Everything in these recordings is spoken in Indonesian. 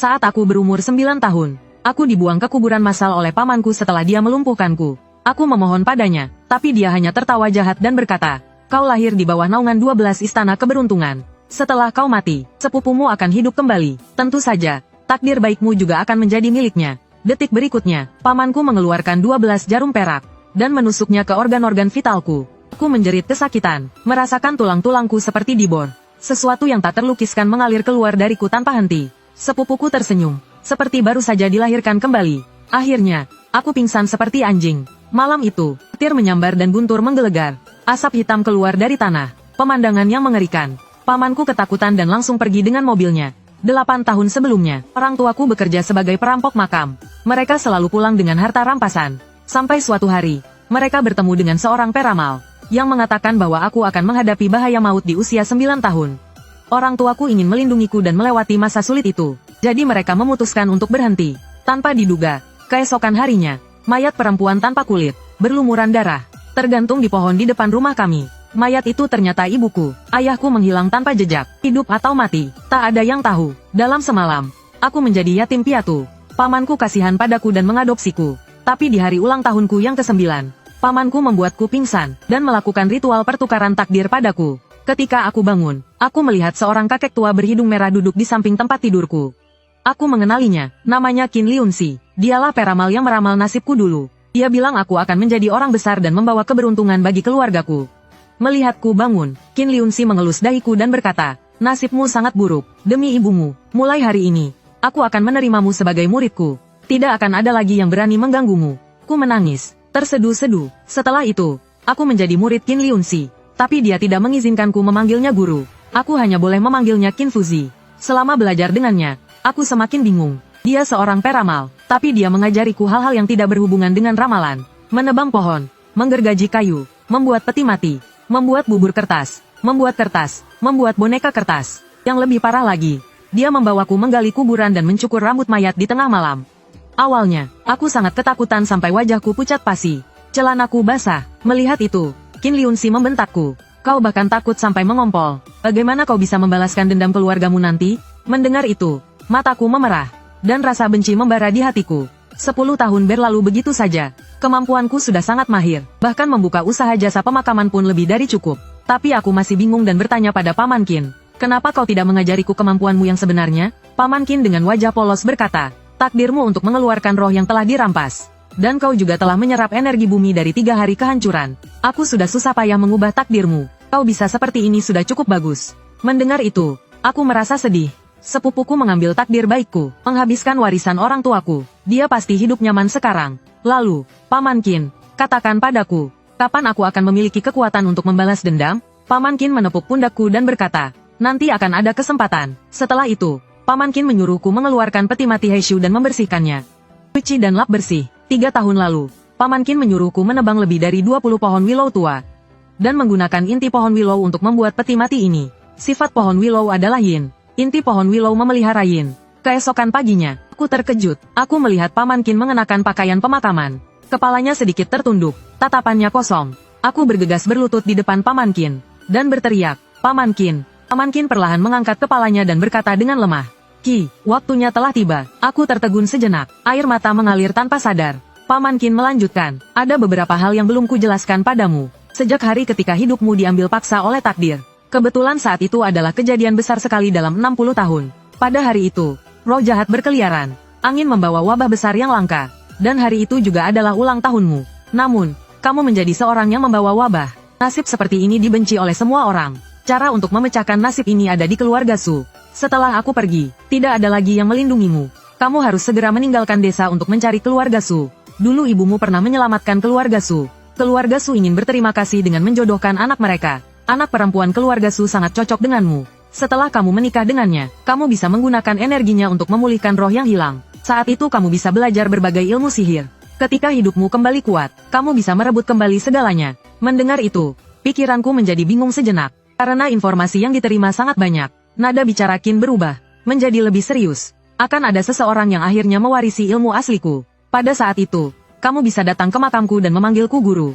Saat aku berumur 9 tahun, aku dibuang ke kuburan massal oleh pamanku setelah dia melumpuhkanku. Aku memohon padanya, tapi dia hanya tertawa jahat dan berkata, "Kau lahir di bawah naungan 12 istana keberuntungan. Setelah kau mati, sepupumu akan hidup kembali. Tentu saja, takdir baikmu juga akan menjadi miliknya." Detik berikutnya, pamanku mengeluarkan 12 jarum perak dan menusuknya ke organ-organ vitalku. Aku menjerit kesakitan, merasakan tulang-tulangku seperti dibor. Sesuatu yang tak terlukiskan mengalir keluar dariku tanpa henti. Sepupuku tersenyum, seperti baru saja dilahirkan kembali. Akhirnya, aku pingsan seperti anjing. Malam itu, petir menyambar dan guntur menggelegar. Asap hitam keluar dari tanah. Pemandangan yang mengerikan. Pamanku ketakutan dan langsung pergi dengan mobilnya. 8 tahun sebelumnya, orang tuaku bekerja sebagai perampok makam. Mereka selalu pulang dengan harta rampasan. Sampai suatu hari, mereka bertemu dengan seorang peramal yang mengatakan bahwa aku akan menghadapi bahaya maut di usia 9 tahun. Orang tuaku ingin melindungiku dan melewati masa sulit itu. Jadi mereka memutuskan untuk berhenti. Tanpa diduga, keesokan harinya, mayat perempuan tanpa kulit, berlumuran darah, tergantung di pohon di depan rumah kami. Mayat itu ternyata ibuku. Ayahku menghilang tanpa jejak, hidup atau mati, tak ada yang tahu. Dalam semalam, aku menjadi yatim piatu. Pamanku kasihan padaku dan mengadopsiku. Tapi di hari ulang tahunku yang ke-9, pamanku membuatku pingsan dan melakukan ritual pertukaran takdir padaku. Ketika aku bangun, aku melihat seorang kakek tua berhidung merah duduk di samping tempat tidurku. Aku mengenalinya, namanya Qin Liunxi. Dialah peramal yang meramal nasibku dulu. Dia bilang aku akan menjadi orang besar dan membawa keberuntungan bagi keluargaku. Melihatku bangun, Qin Liunxi mengelus dahiku dan berkata, "Nasibmu sangat buruk, demi ibumu. Mulai hari ini, aku akan menerimamu sebagai muridku. Tidak akan ada lagi yang berani mengganggumu." Ku menangis, terseduh-seduh. Setelah itu, aku menjadi murid Qin Liunxi. Tapi dia tidak mengizinkanku memanggilnya guru. Aku hanya boleh memanggilnya Qin Fuzi. Selama belajar dengannya, aku semakin bingung. Dia seorang peramal, tapi dia mengajariku hal-hal yang tidak berhubungan dengan ramalan. Menebang pohon, menggergaji kayu, membuat peti mati, membuat bubur kertas, membuat boneka kertas. Yang lebih parah lagi, dia membawaku menggali kuburan dan mencukur rambut mayat di tengah malam. Awalnya, aku sangat ketakutan sampai wajahku pucat pasi. Celanaku basah. Melihat itu, Qin Liunxi membentakku. "Kau bahkan takut sampai mengompol. Bagaimana kau bisa membalaskan dendam keluargamu nanti?" Mendengar itu, mataku memerah, dan rasa benci membara di hatiku. 10 tahun berlalu begitu saja. Kemampuanku sudah sangat mahir, bahkan membuka usaha jasa pemakaman pun lebih dari cukup. Tapi aku masih bingung dan bertanya pada Paman Qin, "Kenapa kau tidak mengajariku kemampuanmu yang sebenarnya?" Paman Qin dengan wajah polos berkata, "Takdirmu untuk mengeluarkan roh yang telah dirampas. Dan kau juga telah menyerap energi bumi dari 3 hari kehancuran. Aku sudah susah payah mengubah takdirmu. Kau bisa seperti ini sudah cukup bagus." Mendengar itu, aku merasa sedih. Sepupuku mengambil takdir baikku, menghabiskan warisan orang tuaku. Dia pasti hidup nyaman sekarang. Lalu, Paman Qin, katakan padaku, kapan aku akan memiliki kekuatan untuk membalas dendam? Paman Qin menepuk pundakku dan berkata, "Nanti akan ada kesempatan." Setelah itu, Paman Qin menyuruhku mengeluarkan peti mati Heishu dan membersihkannya. Cuci dan lap bersih. 3 tahun lalu, Paman Qin menyuruhku menebang lebih dari 20 pohon willow tua dan menggunakan inti pohon willow untuk membuat peti mati ini. Sifat pohon willow adalah yin. Inti pohon willow memelihara yin. Keesokan paginya, aku terkejut. Aku melihat Paman Qin mengenakan pakaian pemakaman. Kepalanya sedikit tertunduk, tatapannya kosong. Aku bergegas berlutut di depan Paman Qin dan berteriak, "Paman Qin." Paman Qin perlahan mengangkat kepalanya dan berkata dengan lemah, "Ki, waktunya telah tiba." Aku tertegun sejenak, air mata mengalir tanpa sadar. Paman Qin melanjutkan, "Ada beberapa hal yang belum kujelaskan padamu. Sejak hari ketika hidupmu diambil paksa oleh takdir. Kebetulan saat itu adalah kejadian besar sekali dalam 60 tahun. Pada hari itu, roh jahat berkeliaran. Angin membawa wabah besar yang langka. Dan hari itu juga adalah ulang tahunmu. Namun, kamu menjadi seorang yang membawa wabah. Nasib seperti ini dibenci oleh semua orang. Cara untuk memecahkan nasib ini ada di keluarga Su. Setelah aku pergi, tidak ada lagi yang melindungimu. Kamu harus segera meninggalkan desa untuk mencari keluarga Su. Dulu ibumu pernah menyelamatkan keluarga Su. Keluarga Su ingin berterima kasih dengan menjodohkan anak mereka. Anak perempuan keluarga Su sangat cocok denganmu. Setelah kamu menikah dengannya, kamu bisa menggunakan energinya untuk memulihkan roh yang hilang. Saat itu kamu bisa belajar berbagai ilmu sihir. Ketika hidupmu kembali kuat, kamu bisa merebut kembali segalanya." Mendengar itu, pikiranku menjadi bingung sejenak. Karena informasi yang diterima sangat banyak, nada bicara Qin berubah, menjadi lebih serius. Akan ada seseorang yang akhirnya mewarisi ilmu asliku. Pada saat itu, kamu bisa datang ke makamku dan memanggilku guru.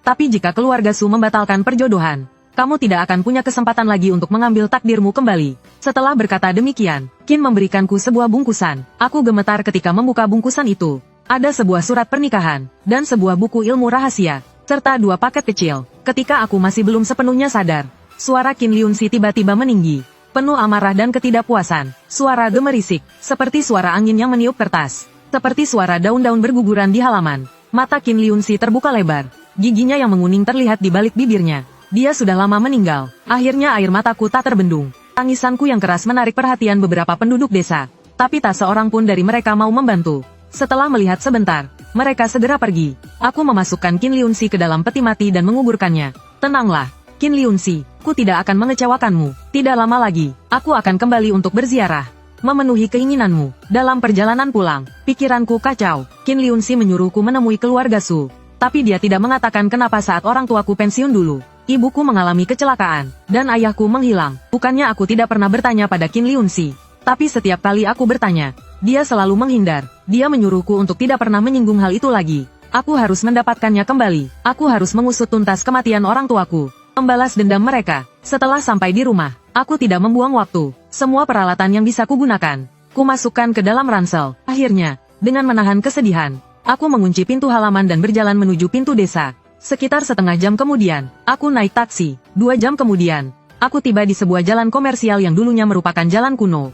Tapi jika keluarga Su membatalkan perjodohan, kamu tidak akan punya kesempatan lagi untuk mengambil takdirmu kembali. Setelah berkata demikian, Qin memberikanku sebuah bungkusan. Aku gemetar ketika membuka bungkusan itu. Ada sebuah surat pernikahan, dan sebuah buku ilmu rahasia, serta 2 paket kecil. Ketika aku masih belum sepenuhnya sadar, suara Qin Liunxi tiba-tiba meninggi. Penuh amarah dan ketidakpuasan, suara gemerisik, seperti suara angin yang meniup kertas. Seperti suara daun-daun berguguran di halaman. Mata Qin Liunxi terbuka lebar. Giginya yang menguning terlihat di balik bibirnya. Dia sudah lama meninggal. Akhirnya air mataku tak terbendung. Tangisanku yang keras menarik perhatian beberapa penduduk desa. Tapi tak seorang pun dari mereka mau membantu. Setelah melihat sebentar, mereka segera pergi. Aku memasukkan Qin Liunxi ke dalam peti mati dan menguburkannya. Tenanglah, Qin Liunxi, ku tidak akan mengecewakanmu. Tidak lama lagi, aku akan kembali untuk berziarah. Memenuhi keinginanmu. Dalam perjalanan pulang, pikiranku kacau. Qin Liunxi menyuruhku menemui keluarga Su. Tapi dia tidak mengatakan kenapa saat orang tuaku pensiun dulu. Ibuku mengalami kecelakaan, dan ayahku menghilang. Bukannya aku tidak pernah bertanya pada Qin Liunxi. Tapi setiap kali aku bertanya, dia selalu menghindar. Dia menyuruhku untuk tidak pernah menyinggung hal itu lagi. Aku harus mendapatkannya kembali. Aku harus mengusut tuntas kematian orang tuaku. Membalas dendam mereka. Setelah sampai di rumah, aku tidak membuang waktu. Semua peralatan yang bisa kugunakan, kumasukkan ke dalam ransel. Akhirnya, dengan menahan kesedihan, aku mengunci pintu halaman dan berjalan menuju pintu desa. Sekitar setengah jam kemudian, aku naik taksi. 2 jam kemudian, aku tiba di sebuah jalan komersial yang dulunya merupakan jalan kuno.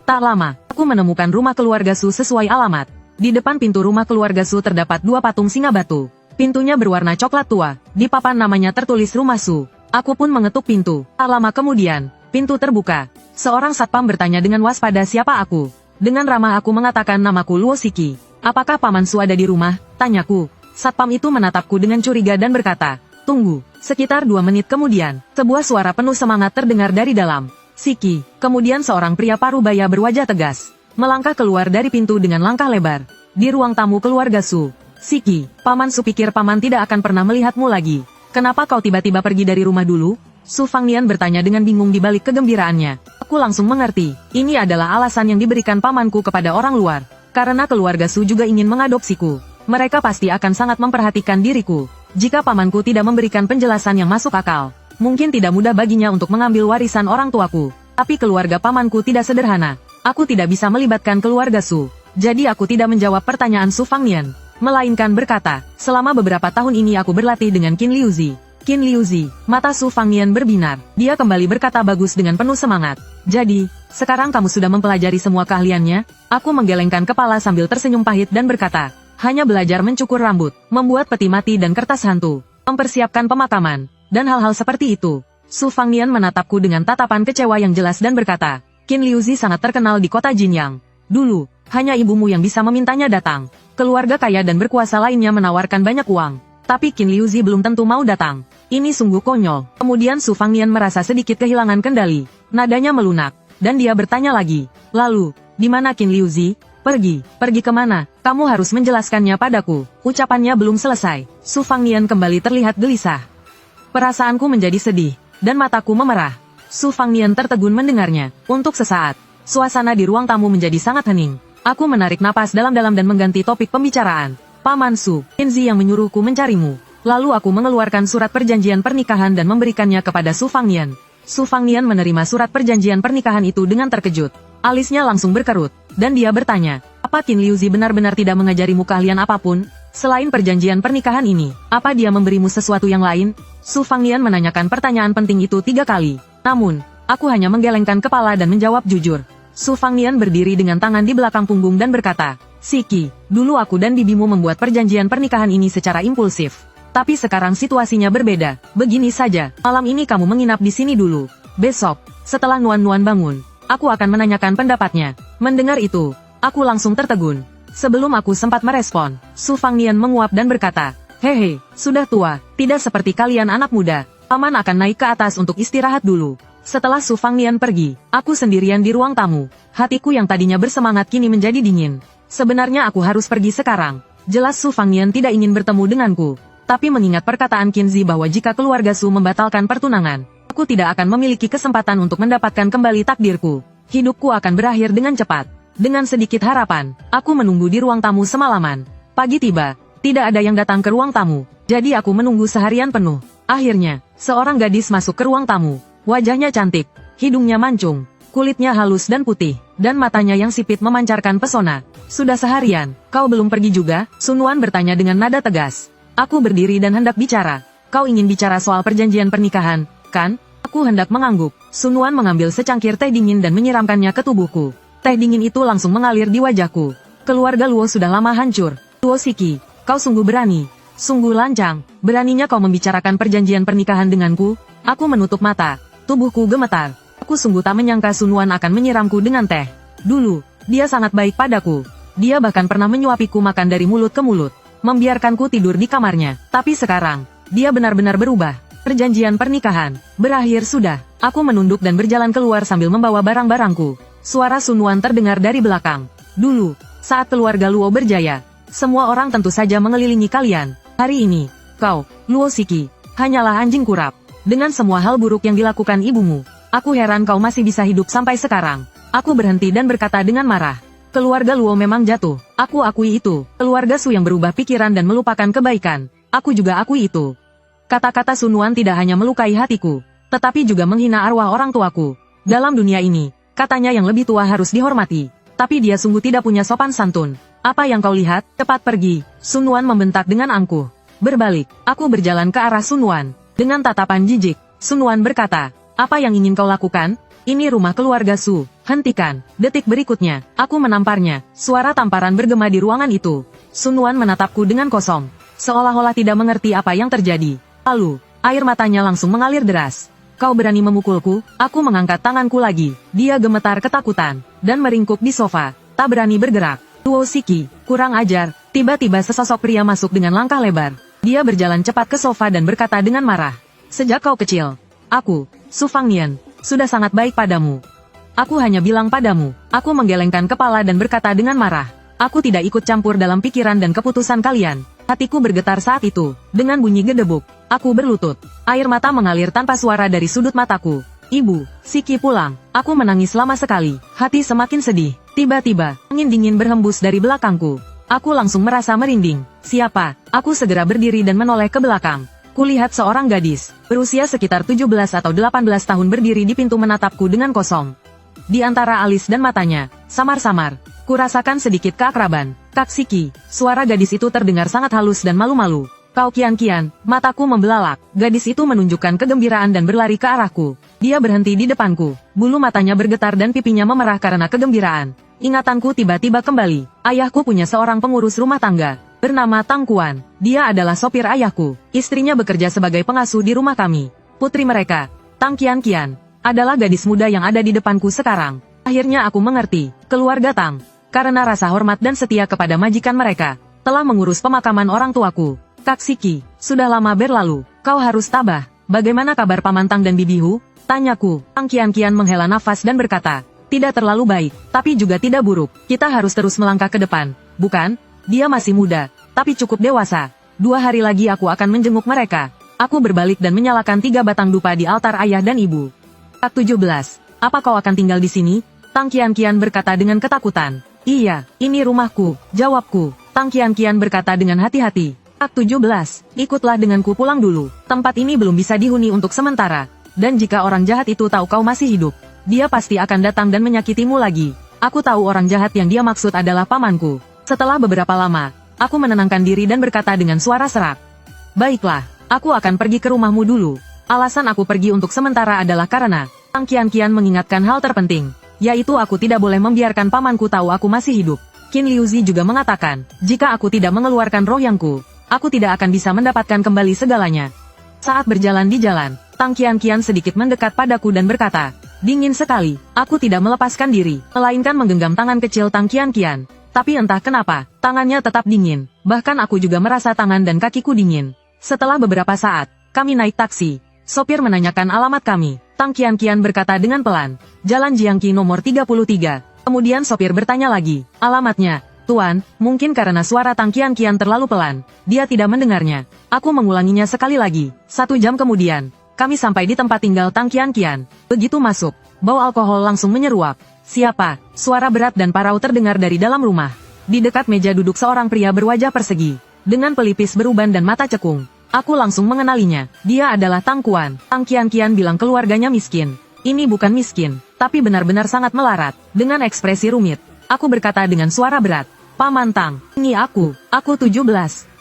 Tak lama, aku menemukan rumah keluarga Su sesuai alamat. Di depan pintu rumah keluarga Su terdapat 2 patung singa batu. Pintunya berwarna coklat tua. Di papan namanya tertulis rumah Su. Aku pun mengetuk pintu. Tak lama kemudian, pintu terbuka. Seorang satpam bertanya dengan waspada siapa aku. Dengan ramah aku mengatakan namaku Luo Siki. Apakah Paman Su ada di rumah? Tanyaku. Satpam itu menatapku dengan curiga dan berkata, tunggu. Sekitar 2 menit kemudian, sebuah suara penuh semangat terdengar dari dalam. Siki. Kemudian seorang pria parubaya berwajah tegas melangkah keluar dari pintu dengan langkah lebar. Di ruang tamu keluarga Su. Siki, Paman Su pikir Paman tidak akan pernah melihatmu lagi. Kenapa kau tiba-tiba pergi dari rumah dulu? Su Fangnian bertanya dengan bingung di balik kegembiraannya. Aku langsung mengerti. Ini adalah alasan yang diberikan pamanku kepada orang luar. Karena keluarga Su juga ingin mengadopsiku. Mereka pasti akan sangat memperhatikan diriku. Jika pamanku tidak memberikan penjelasan yang masuk akal, mungkin tidak mudah baginya untuk mengambil warisan orang tuaku. Tapi keluarga pamanku tidak sederhana. Aku tidak bisa melibatkan keluarga Su. Jadi aku tidak menjawab pertanyaan Su Fangnian, melainkan berkata, selama beberapa tahun ini aku berlatih dengan Qin Liuzi. Qin Liuzi, mata Su Fangnian berbinar. Dia kembali berkata bagus dengan penuh semangat. Jadi, sekarang kamu sudah mempelajari semua keahliannya? Aku menggelengkan kepala sambil tersenyum pahit dan berkata, hanya belajar mencukur rambut, membuat peti mati dan kertas hantu, mempersiapkan pemakaman, dan hal-hal seperti itu. Su Fangnian menatapku dengan tatapan kecewa yang jelas dan berkata, Qin Liuzi sangat terkenal di kota Jinyang. Dulu, hanya ibumu yang bisa memintanya datang. Keluarga kaya dan berkuasa lainnya menawarkan banyak uang. Tapi Qin Liuzi belum tentu mau datang. Ini sungguh konyol. Kemudian Su Fangnian merasa sedikit kehilangan kendali. Nadanya melunak, dan dia bertanya lagi. Lalu, di mana Qin Liuzi? Pergi kemana? Kamu harus menjelaskannya padaku. Ucapannya belum selesai. Su Fangnian kembali terlihat gelisah. Perasaanku menjadi sedih, dan mataku memerah. Su Fangnian tertegun mendengarnya. Untuk sesaat, suasana di ruang tamu menjadi sangat hening. Aku menarik napas dalam-dalam dan mengganti topik pembicaraan. Paman Su, Qinzi yang menyuruhku mencarimu. Lalu aku mengeluarkan surat perjanjian pernikahan dan memberikannya kepada Su Fangnian. Su Fangnian menerima surat perjanjian pernikahan itu dengan terkejut. Alisnya langsung berkerut, dan dia bertanya, apa Qin Liuzi benar-benar tidak mengajarimu keahlian apapun? Selain perjanjian pernikahan ini, apa dia memberimu sesuatu yang lain? Su Fangnian menanyakan pertanyaan penting itu 3 kali. Namun, aku hanya menggelengkan kepala dan menjawab jujur. Su Fangnian berdiri dengan tangan di belakang punggung dan berkata, Siki, dulu aku dan bibimu membuat perjanjian pernikahan ini secara impulsif. Tapi sekarang situasinya berbeda. Begini saja, malam ini kamu menginap di sini dulu. Besok, setelah Nuan-Nuan bangun, aku akan menanyakan pendapatnya. Mendengar itu, aku langsung tertegun. Sebelum aku sempat merespon, Su Fangnian menguap dan berkata, Hehe, sudah tua, tidak seperti kalian anak muda. Paman akan naik ke atas untuk istirahat dulu. Setelah Su Fangnian pergi, aku sendirian di ruang tamu. Hatiku yang tadinya bersemangat kini menjadi dingin. Sebenarnya aku harus pergi sekarang. Jelas Su Fangnian tidak ingin bertemu denganku. Tapi mengingat perkataan Qinzi bahwa jika keluarga Su membatalkan pertunangan, aku tidak akan memiliki kesempatan untuk mendapatkan kembali takdirku. Hidupku akan berakhir dengan cepat. Dengan sedikit harapan, aku menunggu di ruang tamu semalaman. Pagi tiba, tidak ada yang datang ke ruang tamu. Jadi aku menunggu seharian penuh. Akhirnya, Seorang gadis masuk ke ruang tamu. Wajahnya cantik, hidungnya mancung, kulitnya halus dan putih, dan matanya yang sipit memancarkan pesona. Sudah seharian, kau belum pergi juga? Sun Wan bertanya dengan nada tegas. Aku berdiri dan hendak bicara. Kau ingin bicara soal perjanjian pernikahan, kan? Aku hendak mengangguk. Sun Wan mengambil secangkir teh dingin dan menyiramkannya ke tubuhku. Teh dingin itu langsung mengalir di wajahku. Keluarga Luo sudah lama hancur. Luo Shiki, kau sungguh berani. Sungguh lancang. Beraninya kau membicarakan perjanjian pernikahan denganku? Aku menutup mata. Tubuhku gemetar. Aku sungguh tak menyangka Sun Wan akan menyiramku dengan teh. Dulu, dia sangat baik padaku. Dia bahkan pernah menyuapiku makan dari mulut ke mulut. Membiarkanku tidur di kamarnya. Tapi sekarang, dia benar-benar berubah. Perjanjian pernikahan berakhir sudah. Aku menunduk dan berjalan keluar sambil membawa barang-barangku. Suara Sun Wan terdengar dari belakang. Dulu, saat keluarga Luo berjaya, semua orang tentu saja mengelilingi kalian. Hari ini, kau, Luo Shiki, hanyalah anjing kurap. Dengan semua hal buruk yang dilakukan ibumu, aku heran kau masih bisa hidup sampai sekarang. Aku berhenti dan berkata dengan marah. Keluarga Luo memang jatuh. Aku akui itu. Keluarga Su yang berubah pikiran dan melupakan kebaikan. Aku juga akui itu. Kata-kata Sun Wan tidak hanya melukai hatiku, tetapi juga menghina arwah orang tuaku. Dalam dunia ini, katanya yang lebih tua harus dihormati. Tapi dia sungguh tidak punya sopan santun. Apa yang kau lihat? Cepat pergi. Sun Wan membentak dengan angkuh. Berbalik, aku berjalan ke arah Sun Wan. Dengan tatapan jijik, Sun Wan berkata, apa yang ingin kau lakukan? Ini rumah keluarga Su. Hentikan. Detik berikutnya, aku menamparnya. Suara tamparan bergema di ruangan itu. Sun Wan menatapku dengan kosong, seolah-olah tidak mengerti apa yang terjadi. Lalu, air matanya langsung mengalir deras. Kau berani memukulku? Aku mengangkat tanganku lagi. Dia gemetar ketakutan, dan meringkuk di sofa. Tak berani bergerak. Luo Shiki, kurang ajar. Tiba-tiba sesosok pria masuk dengan langkah lebar. Dia berjalan cepat ke sofa dan berkata dengan marah. Sejak kau kecil, aku, Su Fangnian, sudah sangat baik padamu. Aku hanya bilang padamu. Aku menggelengkan kepala dan berkata dengan marah. Aku tidak ikut campur dalam pikiran dan keputusan kalian. Hatiku bergetar saat itu. Dengan bunyi gedebuk, aku berlutut. Air mata mengalir tanpa suara dari sudut mataku. Ibu, Shiki pulang. Aku menangis lama sekali. Hati semakin sedih. Tiba-tiba, angin dingin berhembus dari belakangku. Aku langsung merasa merinding. Siapa? Aku segera berdiri dan menoleh ke belakang. Kulihat seorang gadis, berusia sekitar 17 atau 18 tahun berdiri di pintu menatapku dengan kosong. Di antara alis dan matanya, samar-samar, kurasakan sedikit keakraban. Kak Shiki, suara gadis itu terdengar sangat halus dan malu-malu. Kau kian-kian, mataku membelalak. Gadis itu menunjukkan kegembiraan dan berlari ke arahku. Dia berhenti di depanku. Bulu matanya bergetar dan pipinya memerah karena kegembiraan. Ingatanku tiba-tiba kembali. Ayahku punya seorang pengurus rumah tangga, bernama Tang Kuan. Dia adalah sopir ayahku. Istrinya bekerja sebagai pengasuh di rumah kami. Putri mereka, Tang Qian-Qian, adalah gadis muda yang ada di depanku sekarang. Akhirnya aku mengerti. Keluarga Tang, karena rasa hormat dan setia kepada majikan mereka, telah mengurus pemakaman orang tuaku. Kak Shiki, sudah lama berlalu. Kau harus tabah. Bagaimana kabar Paman Tang dan Bibihu? Tanyaku. Tang Qian-Qian menghela nafas dan berkata, tidak terlalu baik, tapi juga tidak buruk. Kita harus terus melangkah ke depan, bukan? Dia masih muda, tapi cukup dewasa. 2 hari lagi aku akan menjenguk mereka. Aku berbalik dan menyalakan 3 batang dupa di altar ayah dan ibu. Ak 17. Apa kau akan tinggal di sini? Tang Qian-Qian berkata dengan ketakutan. Iya, ini rumahku, jawabku. Tang Qian-Qian berkata dengan hati-hati. Ak 17. Ikutlah denganku pulang dulu. Tempat ini belum bisa dihuni untuk sementara. Dan jika orang jahat itu tahu kau masih hidup, dia pasti akan datang dan menyakitimu lagi. Aku tahu orang jahat yang dia maksud adalah pamanku. Setelah beberapa lama, aku menenangkan diri dan berkata dengan suara serak. Baiklah, aku akan pergi ke rumahmu dulu. Alasan aku pergi untuk sementara adalah karena Tang Qian-Qian mengingatkan hal terpenting, yaitu aku tidak boleh membiarkan pamanku tahu aku masih hidup. Qin Liuzi juga mengatakan, jika aku tidak mengeluarkan roh yangku, aku tidak akan bisa mendapatkan kembali segalanya. Saat berjalan di jalan, Tang Qian-Qian sedikit mendekat padaku dan berkata, dingin sekali. Aku tidak melepaskan diri, melainkan menggenggam tangan kecil Tang Qian-Qian. Tapi entah kenapa, tangannya tetap dingin. Bahkan aku juga merasa tangan dan kakiku dingin. Setelah beberapa saat, kami naik taksi. Sopir menanyakan alamat kami. Tang Qian-Qian berkata dengan pelan, Jalan Jiangqi nomor 33. Kemudian sopir bertanya lagi, alamatnya, Tuan, mungkin karena suara Tang Qian-Qian terlalu pelan, dia tidak mendengarnya. Aku mengulanginya sekali lagi. 1 jam kemudian, kami sampai di tempat tinggal Tang Qian-Qian. Begitu masuk, bau alkohol langsung menyeruak. Siapa? Suara berat dan parau terdengar dari dalam rumah. Di dekat meja duduk seorang pria berwajah persegi, dengan pelipis beruban dan mata cekung. Aku langsung mengenalinya. Dia adalah Tang Kuan. Tang Qian bilang keluarganya miskin. Ini bukan miskin, tapi benar-benar sangat melarat. Dengan ekspresi rumit, aku berkata dengan suara berat. Paman Tang, ini aku 17.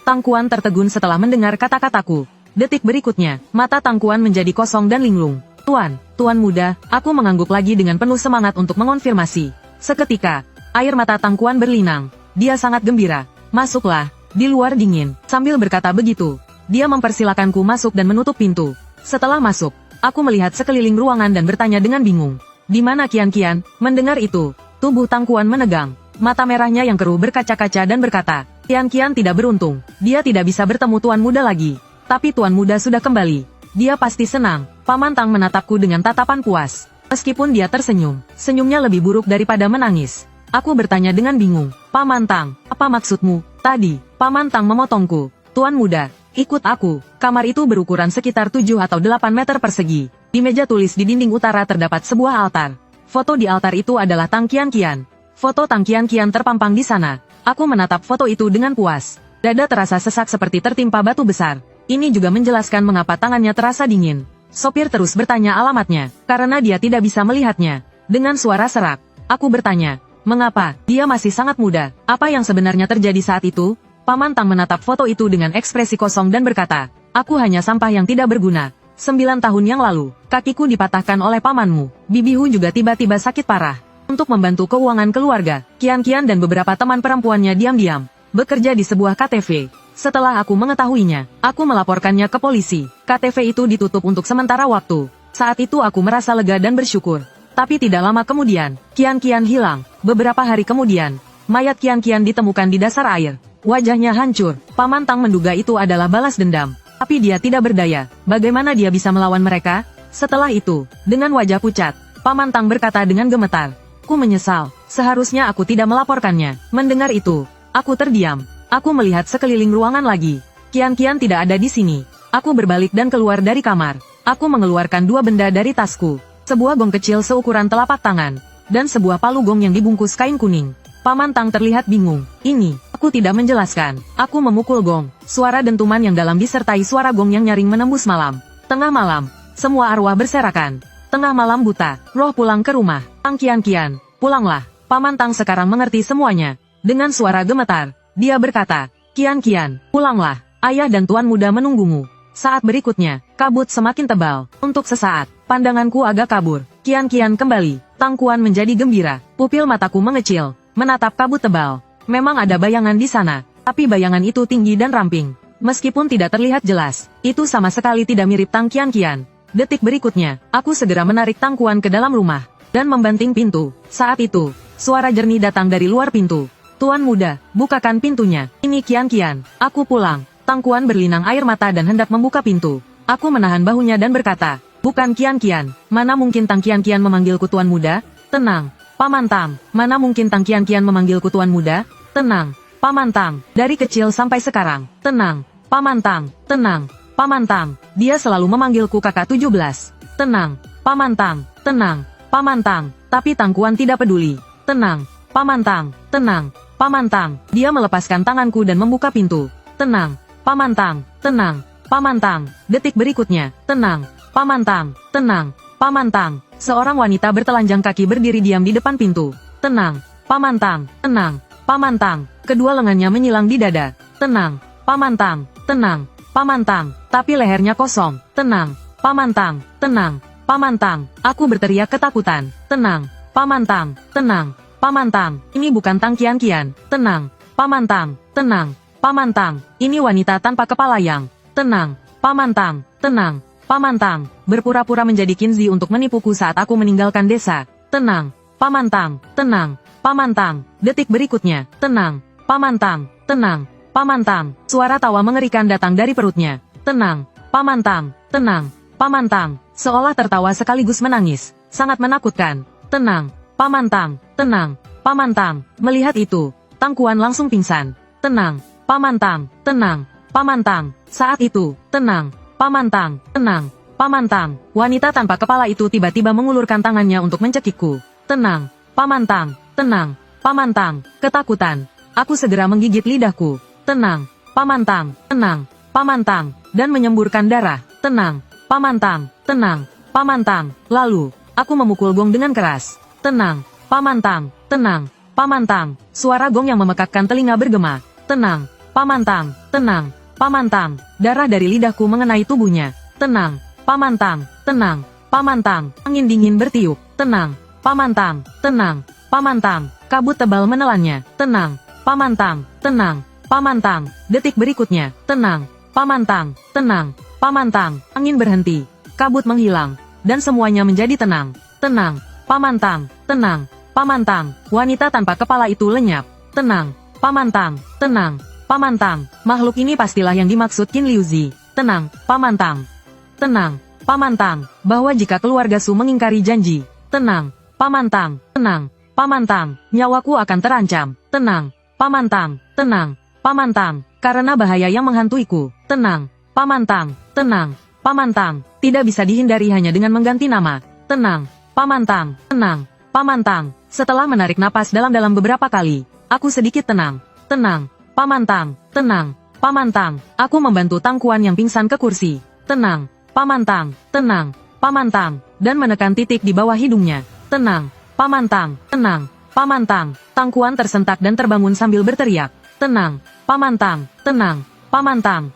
Tang Kuan tertegun setelah mendengar kata-kataku. Detik berikutnya, mata Tang Kuan menjadi kosong dan linglung. Tuan muda, aku mengangguk lagi dengan penuh semangat untuk mengonfirmasi. Seketika, air mata Tang Kuan berlinang. Dia sangat gembira. Masuklah, di luar dingin. Sambil berkata begitu, dia mempersilakanku masuk dan menutup pintu. Setelah masuk, aku melihat sekeliling ruangan dan bertanya dengan bingung. Di mana Qian? Mendengar itu, tubuh Tang Kuan menegang. Mata merahnya yang keruh berkaca-kaca dan berkata, Qian tidak beruntung. Dia tidak bisa bertemu Tuan Muda lagi. Tapi Tuan Muda sudah kembali. Dia pasti senang. Paman Tang menatapku dengan tatapan puas. Meskipun dia tersenyum, senyumnya lebih buruk daripada menangis. Aku bertanya dengan bingung. Paman Tang, apa maksudmu? Tadi, Paman Tang memotongku. Tuan Muda, ikut aku. Kamar itu berukuran sekitar 7 atau 8 meter persegi. Di meja tulis di dinding utara terdapat sebuah altar. Foto di altar itu adalah Tang Qian. Foto Tang Qian terpampang di sana. Aku menatap foto itu dengan puas. Dada terasa sesak seperti tertimpa batu besar. Ini juga menjelaskan mengapa tangannya terasa dingin. Sopir terus bertanya alamatnya, karena dia tidak bisa melihatnya. Dengan suara serak, aku bertanya, mengapa? Dia masih sangat muda. Apa yang sebenarnya terjadi saat itu? Paman Tang menatap foto itu dengan ekspresi kosong dan berkata, aku hanya sampah yang tidak berguna. 9 tahun yang lalu, kakiku dipatahkan oleh pamanmu. Bibihu juga tiba-tiba sakit parah. Untuk membantu keuangan keluarga, Qian dan beberapa teman perempuannya diam-diam bekerja di sebuah KTV. Setelah aku mengetahuinya, aku melaporkannya ke polisi. KTV itu ditutup untuk sementara waktu. Saat itu aku merasa lega dan bersyukur. Tapi tidak lama kemudian, Qian hilang. Beberapa hari kemudian, mayat Qian ditemukan di dasar air. Wajahnya hancur. Paman Tang menduga itu adalah balas dendam. Tapi dia tidak berdaya. Bagaimana dia bisa melawan mereka? Setelah itu, dengan wajah pucat, Paman Tang berkata dengan gemetar. Aku menyesal. Seharusnya aku tidak melaporkannya. Mendengar itu, aku terdiam. Aku melihat sekeliling ruangan lagi. Qian tidak ada di sini. Aku berbalik dan keluar dari kamar. Aku mengeluarkan 2 benda dari tasku. Sebuah gong kecil seukuran telapak tangan. Dan sebuah palu gong yang dibungkus kain kuning. Paman Tang terlihat bingung. Ini, aku tidak menjelaskan. Aku memukul gong. Suara dentuman yang dalam disertai suara gong yang nyaring menembus malam. Tengah malam, semua arwah berserakan. Tengah malam buta, roh pulang ke rumah. Tang Qian, pulanglah. Paman Tang sekarang mengerti semuanya. Dengan suara gemetar, dia berkata, Qian, pulanglah. Ayah dan Tuan Muda menunggumu. Saat berikutnya, kabut semakin tebal. Untuk sesaat, pandanganku agak kabur. Qian kembali. Tang Kuan menjadi gembira. Pupil mataku mengecil, menatap kabut tebal. Memang ada bayangan di sana, tapi bayangan itu tinggi dan ramping. Meskipun tidak terlihat jelas, itu sama sekali tidak mirip Tang Qian. Detik berikutnya, aku segera menarik Tang Kuan ke dalam rumah, dan membanting pintu. Saat itu, suara jernih datang dari luar pintu. Tuan Muda, bukakan pintunya. Ini Qian, aku pulang. Tang Kuan berlinang air mata dan hendak membuka pintu. Aku menahan bahunya dan berkata, bukan Qian. Mana mungkin Tang Qian memanggilku Tuan Muda? Tenang, Paman Tang. Mana mungkin Tang Qian memanggilku Tuan Muda? Tenang, Paman Tang. Dari kecil sampai sekarang. Tenang, Paman Tang. Tenang, Paman Tang. Dia selalu memanggilku kakak 17. Tenang, Paman Tang. Tenang, Paman Tang. Tapi Tang Kuan tidak peduli. Tenang, Paman Tang. Tenang, Paman Tang. Dia melepaskan tanganku dan membuka pintu. Tenang, Paman Tang. Tenang, Paman Tang. Detik berikutnya, tenang, Paman Tang. Tenang, Paman Tang. Seorang wanita bertelanjang kaki berdiri diam di depan pintu. Tenang, Paman Tang. Tenang, Paman Tang. Kedua lengannya menyilang di dada. Tenang, Paman Tang. Tenang, Paman Tang. Tapi lehernya kosong. Tenang, Paman Tang. Tenang, Paman Tang. Aku berteriak ketakutan. Tenang, Paman Tang. Tenang, Paman Tang. Ini bukan Tang Qian. Tenang, Paman Tang. Tenang, Paman Tang. Ini wanita tanpa kepala yang tenang, Paman Tang. Tenang, Paman Tang. Berpura-pura menjadi Qinzi untuk menipuku saat aku meninggalkan desa. Tenang, Paman Tang. Tenang, Paman Tang. Detik berikutnya, tenang, Paman Tang. Tenang, Paman Tang. Suara tawa mengerikan datang dari perutnya. Tenang, Paman Tang. Tenang, Paman Tang. Seolah tertawa sekaligus menangis. Sangat menakutkan. Tenang, Paman Tang. Tenang, Paman Tang. Melihat itu, Tang Kuan langsung pingsan. Tenang, Paman Tang. Tenang, Paman Tang. Saat itu, tenang, Paman Tang. Tenang, Paman Tang. Wanita tanpa kepala itu tiba-tiba mengulurkan tangannya untuk mencekikku. Tenang, Paman Tang. Tenang, Paman Tang. Ketakutan. Aku segera menggigit lidahku. Tenang, Paman Tang. Tenang, Paman Tang. dan menyemburkan darah. Tenang, Paman Tang, tenang, Paman Tang. Lalu, aku memukul gong dengan keras. Tenang, Paman Tang, tenang, Paman Tang. Suara gong yang memekakkan telinga bergema. Tenang, Paman Tang, tenang, Paman Tang. Darah dari lidahku mengenai tubuhnya. Tenang, Paman Tang, tenang, Paman Tang. Angin dingin bertiup. Tenang, Paman Tang, tenang, Paman Tang. Kabut tebal menelannya. Tenang, Paman Tang, tenang, Paman Tang. Detik berikutnya. Tenang, Paman Tang, tenang, Paman Tang. Angin berhenti. Kabut menghilang. Dan semuanya menjadi tenang. Tenang, Paman Tang, tenang, Paman Tang. Wanita tanpa kepala itu lenyap. Tenang, Paman Tang, tenang, Paman Tang. Makhluk ini pastilah yang dimaksud Qin Liuzi. Tenang, Paman Tang. Tenang, Paman Tang. Bahwa jika keluarga Su mengingkari janji. Tenang, Paman Tang, tenang, Paman Tang. Nyawaku akan terancam. Tenang, Paman Tang, tenang, Paman Tang. Karena bahaya yang menghantuiku. Tenang, Paman Tang, tenang, Paman Tang. Tidak bisa dihindari hanya dengan mengganti nama. Tenang, Paman Tang, tenang, Paman Tang. Setelah menarik napas dalam-dalam beberapa kali, aku sedikit tenang. Tenang, Paman Tang, tenang, Paman Tang. Aku membantu Tang Kuan yang pingsan ke kursi. Tenang, Paman Tang, tenang, Paman Tang. Dan menekan titik di bawah hidungnya. Tenang, Paman Tang, tenang, Paman Tang. Tang Kuan tersentak dan terbangun sambil berteriak. Tenang, Paman Tang, tenang, Paman Tang.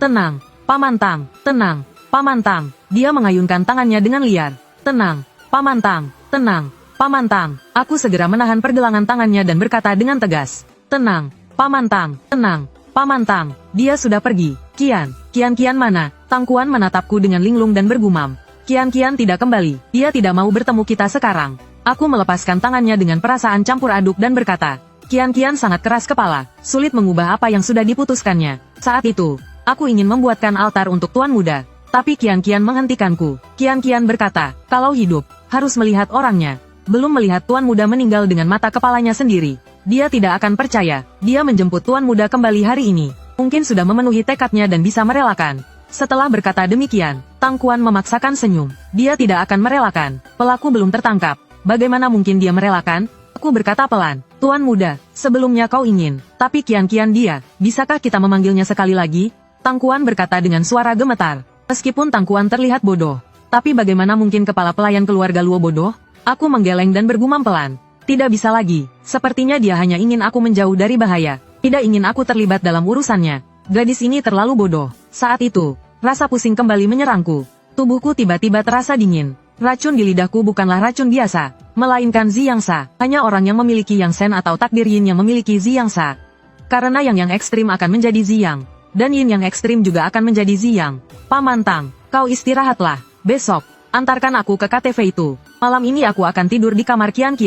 Tenang, Paman Tang, tenang, Paman Tang. Dia mengayunkan tangannya dengan liar. Tenang, Paman Tang, tenang, Paman Tang. Aku segera menahan pergelangan tangannya dan berkata dengan tegas. Tenang, Paman Tang, tenang, Paman Tang. Dia sudah pergi. Kian mana? Tang Kuan menatapku dengan linglung dan bergumam. Kian tidak kembali. Dia tidak mau bertemu kita sekarang. Aku melepaskan tangannya dengan perasaan campur aduk dan berkata. Kian sangat keras kepala. Sulit mengubah apa yang sudah diputuskannya. Saat itu, aku ingin membuatkan altar untuk Tuan Muda. Tapi Kian menghentikanku. Kian berkata, kalau hidup, harus melihat orangnya. Belum melihat Tuan Muda meninggal dengan mata kepalanya sendiri. Dia tidak akan percaya. Dia menjemput Tuan Muda kembali hari ini. Mungkin sudah memenuhi tekadnya dan bisa merelakan. Setelah berkata demikian, Tang Kuan memaksakan senyum. Dia tidak akan merelakan. Pelaku belum tertangkap. Bagaimana mungkin dia merelakan? Aku berkata pelan. Tuan Muda, sebelumnya kau ingin. Tapi Kian dia. Bisakah kita memanggilnya sekali lagi? Tang Kuan berkata dengan suara gemetar. Meskipun Tang Kuan terlihat bodoh. Tapi bagaimana mungkin kepala pelayan keluarga Luo bodoh? Aku menggeleng dan bergumam pelan. Tidak bisa lagi. Sepertinya dia hanya ingin aku menjauh dari bahaya. Tidak ingin aku terlibat dalam urusannya. Gadis ini terlalu bodoh. Saat itu, rasa pusing kembali menyerangku. Tubuhku tiba-tiba terasa dingin. Racun di lidahku bukanlah racun biasa, melainkan Ziyangsa. Hanya orang yang memiliki Yang Sen atau takdir Yin yang memiliki Ziyangsa. Karena yang ekstrim akan menjadi Ziyang. Dan Yin yang ekstrim juga akan menjadi Ziyang. Paman Tang, kau istirahatlah. Besok, antarkan aku ke KTV itu. Malam ini aku akan tidur di kamar Kian.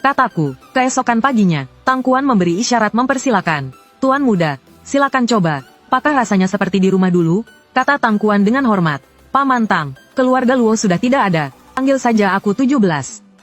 Kataku. Keesokan paginya, Tang Kuan memberi isyarat mempersilakan. Tuan Muda, silakan coba. Apakah rasanya seperti di rumah dulu? Kata Tang Kuan dengan hormat. Paman Tang, keluarga Luo sudah tidak ada. Panggil saja aku 17.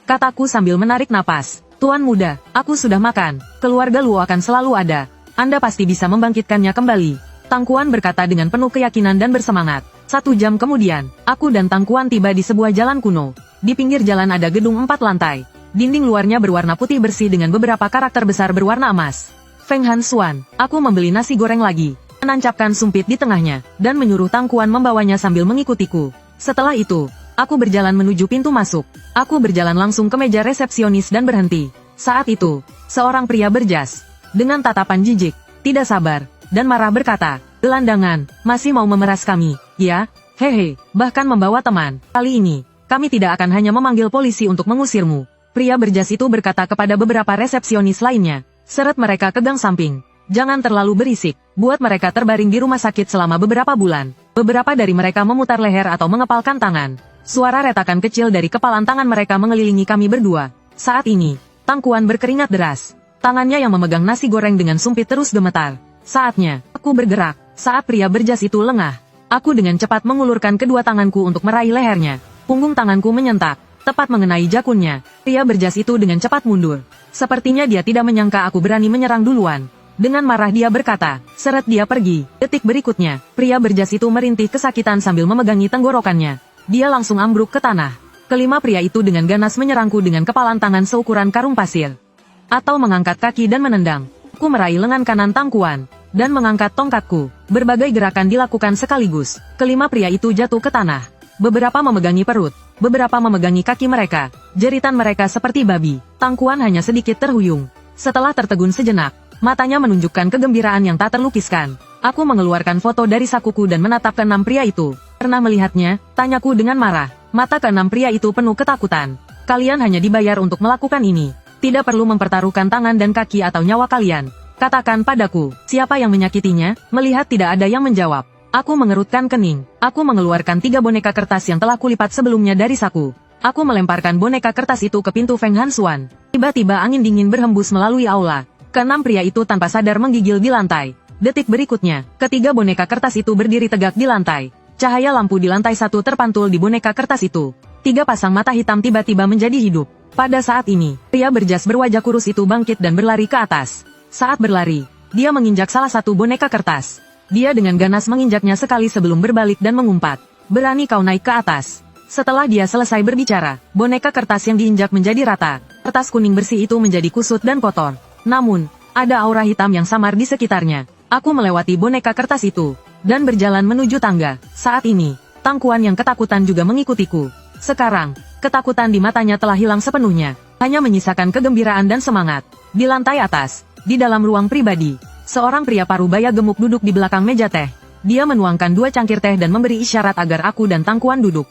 Kataku sambil menarik napas. Tuan Muda, aku sudah makan. Keluarga Luo akan selalu ada. Anda pasti bisa membangkitkannya kembali. Tang Kuan berkata dengan penuh keyakinan dan bersemangat. 1 jam kemudian, aku dan Tang Kuan tiba di sebuah jalan kuno. Di pinggir jalan ada gedung 4 lantai. Dinding luarnya berwarna putih bersih dengan beberapa karakter besar berwarna emas. Feng Han Xuan, aku membeli nasi goreng lagi. Menancapkan sumpit di tengahnya, dan menyuruh Tang Kuan membawanya sambil mengikutiku. Setelah itu, aku berjalan menuju pintu masuk. Aku berjalan langsung ke meja resepsionis dan berhenti. Saat itu, seorang pria berjas, dengan tatapan jijik, tidak sabar, dan marah berkata, gelandangan, masih mau memeras kami, ya? Hehe, bahkan membawa teman. Kali ini, kami tidak akan hanya memanggil polisi untuk mengusirmu. Pria berjas itu berkata kepada beberapa resepsionis lainnya. Seret mereka ke gang samping. Jangan terlalu berisik, buat mereka terbaring di rumah sakit selama beberapa bulan. Beberapa dari mereka memutar leher atau mengepalkan tangan. Suara retakan kecil dari kepalan tangan mereka mengelilingi kami berdua. Saat ini, Tang Kuan berkeringat deras. Tangannya yang memegang nasi goreng dengan sumpit terus gemetar. Saatnya, aku bergerak. Saat pria berjas itu lengah, aku dengan cepat mengulurkan kedua tanganku untuk meraih lehernya. Punggung tanganku menyentak, tepat mengenai jakunnya. Pria berjas itu dengan cepat mundur. Sepertinya dia tidak menyangka aku berani menyerang duluan. Dengan marah dia berkata, seret dia pergi. Detik berikutnya, pria berjas itu merintih kesakitan sambil memegangi tenggorokannya. Dia langsung ambruk ke tanah. Kelima pria itu dengan ganas menyerangku dengan kepalan tangan seukuran karung pasir. Atau mengangkat kaki dan menendang. Aku meraih lengan kanan Tang Kuan. dan mengangkat tongkatku. Berbagai gerakan dilakukan sekaligus. Kelima pria itu jatuh ke tanah. Beberapa memegangi perut, beberapa memegangi kaki mereka. Jeritan mereka seperti babi. Tangkuan hanya sedikit terhuyung. Setelah tertegun sejenak, matanya menunjukkan kegembiraan yang tak terlukiskan. Aku mengeluarkan foto dari sakuku dan menatap keenam pria itu. Pernah melihatnya? Tanyaku dengan marah. Mata keenam pria itu penuh ketakutan. Kalian hanya dibayar untuk melakukan ini. Tidak perlu mempertaruhkan tangan dan kaki atau nyawa kalian. Katakan padaku, siapa yang menyakitinya? Melihat tidak ada yang menjawab, aku mengerutkan kening. Aku mengeluarkan 3 boneka kertas yang telah kulipat sebelumnya dari saku. Aku melemparkan boneka kertas itu ke pintu Feng Hansuan. Tiba-tiba angin dingin berhembus melalui aula. Keenam pria itu tanpa sadar menggigil di lantai. Detik berikutnya, ketiga boneka kertas itu berdiri tegak di lantai. Cahaya lampu di lantai 1 terpantul di boneka kertas itu. 3 pasang mata hitam tiba-tiba menjadi hidup. Pada saat ini, pria berjas berwajah kurus itu bangkit dan berlari ke atas. Saat berlari, dia menginjak salah satu boneka kertas. Dia dengan ganas menginjaknya sekali sebelum berbalik dan mengumpat. Berani kau naik ke atas. Setelah dia selesai berbicara, boneka kertas yang diinjak menjadi rata. Kertas kuning bersih itu menjadi kusut dan kotor. Namun, ada aura hitam yang samar di sekitarnya. Aku melewati boneka kertas itu, dan berjalan menuju tangga. Saat ini, Tangkuan yang ketakutan juga mengikutiku. Sekarang, ketakutan di matanya telah hilang sepenuhnya. Hanya menyisakan kegembiraan dan semangat. Di lantai atas, di dalam ruang pribadi, seorang pria parubaya gemuk duduk di belakang meja teh. Dia menuangkan 2 cangkir teh dan memberi isyarat agar aku dan Tangkuan duduk.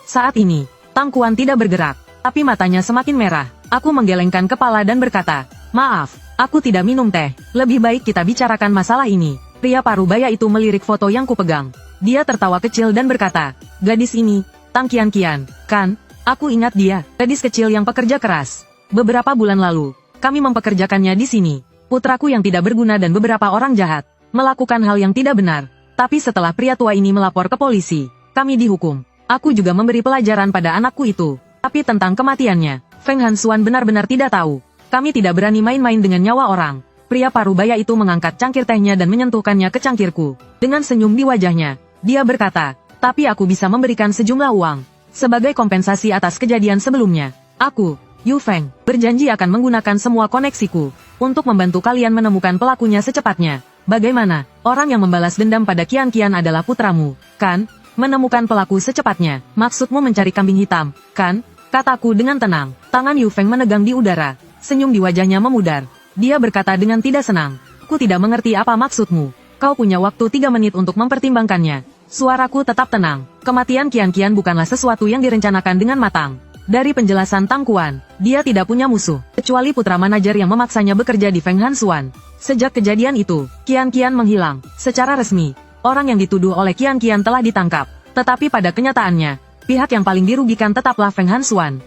Saat ini, Tangkuan tidak bergerak, tapi matanya semakin merah. Aku menggelengkan kepala dan berkata, maaf, aku tidak minum teh. Lebih baik kita bicarakan masalah ini. Pria parubaya itu melirik foto yang kupegang. Dia tertawa kecil dan berkata, gadis ini, Tang Qianqian, kan? Aku ingat dia, gadis kecil yang pekerja keras. Beberapa bulan lalu, kami mempekerjakannya di sini. Putraku yang tidak berguna dan beberapa orang jahat melakukan hal yang tidak benar. Tapi setelah pria tua ini melapor ke polisi, kami dihukum. Aku juga memberi pelajaran pada anakku itu. Tapi tentang kematiannya, Feng Hansuan benar-benar tidak tahu. Kami tidak berani main-main dengan nyawa orang. Pria parubaya itu mengangkat cangkir tehnya dan menyentuhkannya ke cangkirku. Dengan senyum di wajahnya, dia berkata, tapi aku bisa memberikan sejumlah uang sebagai kompensasi atas kejadian sebelumnya. Aku, Yu Feng, berjanji akan menggunakan semua koneksiku untuk membantu kalian menemukan pelakunya secepatnya. Bagaimana? Orang yang membalas dendam pada Qianqian adalah putramu, kan? Menemukan pelaku secepatnya. Maksudmu mencari kambing hitam, kan? Kataku dengan tenang. Tangan Yu Feng menegang di udara. Senyum di wajahnya memudar. Dia berkata dengan tidak senang. Aku tidak mengerti apa maksudmu. Kau punya waktu 3 menit untuk mempertimbangkannya. Suaraku tetap tenang. Kematian Qianqian bukanlah sesuatu yang direncanakan dengan matang. Dari penjelasan Tangkuan, dia tidak punya musuh, kecuali putra manajer yang memaksanya bekerja di Feng Hansuan. Sejak kejadian itu, Qianqian menghilang. Secara resmi, orang yang dituduh oleh Qianqian telah ditangkap. Tetapi pada kenyataannya, pihak yang paling dirugikan tetaplah Feng Hansuan.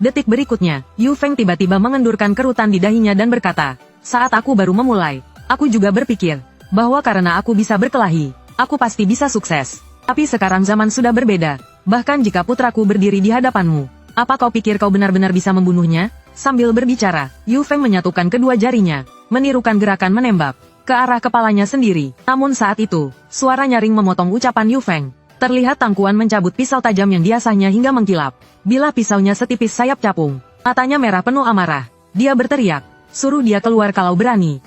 Detik berikutnya, Yu Feng tiba-tiba mengendurkan kerutan di dahinya dan berkata, saat aku baru memulai, aku juga berpikir, bahwa karena aku bisa berkelahi, aku pasti bisa sukses. Tapi sekarang zaman sudah berbeda. Bahkan jika putraku berdiri di hadapanmu, apa kau pikir kau benar-benar bisa membunuhnya? Sambil berbicara, Yu Feng menyatukan kedua jarinya, menirukan gerakan menembak ke arah kepalanya sendiri. Namun saat itu, suara nyaring memotong ucapan Yu Feng. Terlihat Tangkuan mencabut pisau tajam yang diasahnya hingga mengkilap. Bilah pisaunya setipis sayap capung. Matanya merah penuh amarah. Dia berteriak, suruh dia keluar kalau berani.